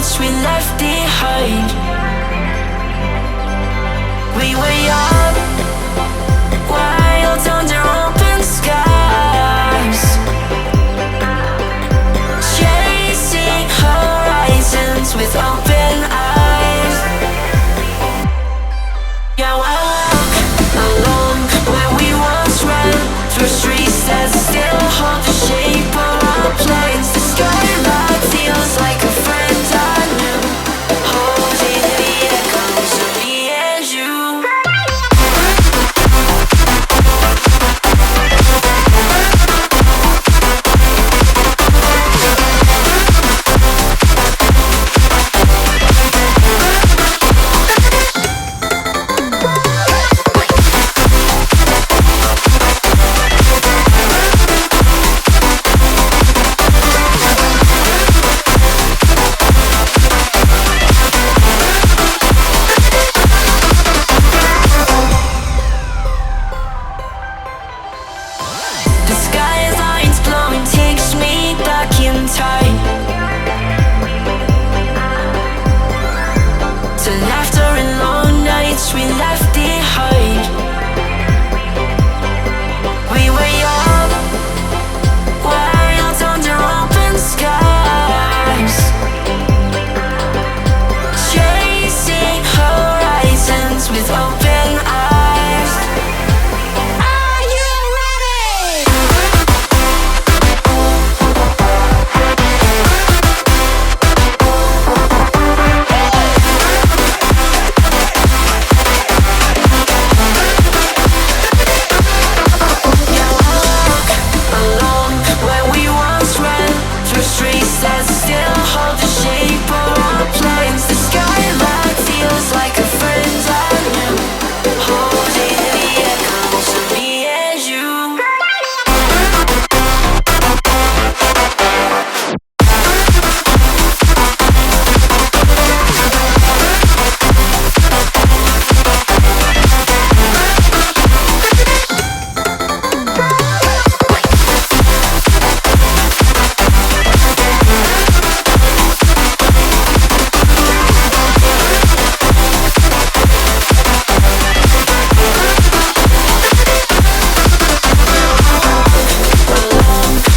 nights we left behind. We were young, wild under open skies, chasing horizons with open eyes. Yeah, I walk along where we once ran, through streets that still hold the shape of our plans. The skyline feels like a friend I knew, holding the echoes of me and you. The skyline's glowing, takes me back in time to laughter and long nights we left behind. We were young, wild under open skies, chasing horizons with open eyes. Are you ready? Along where we once ran, through streets that still hold the shape of our plans. The skyline feels like a friend I knew, holding the echoes of me and you.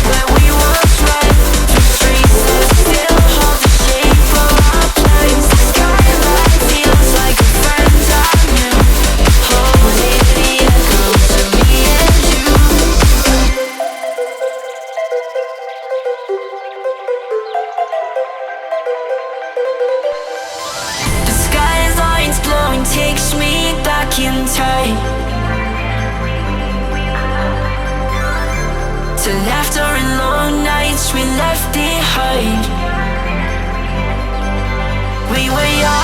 Where we once ran, through streets that still hold the shape of our plans. The skyline feels like a friend I knew, holding the echoes of me and you. The skyline's glowing, takes me back in time to laughter and long nights we left behind. We were young,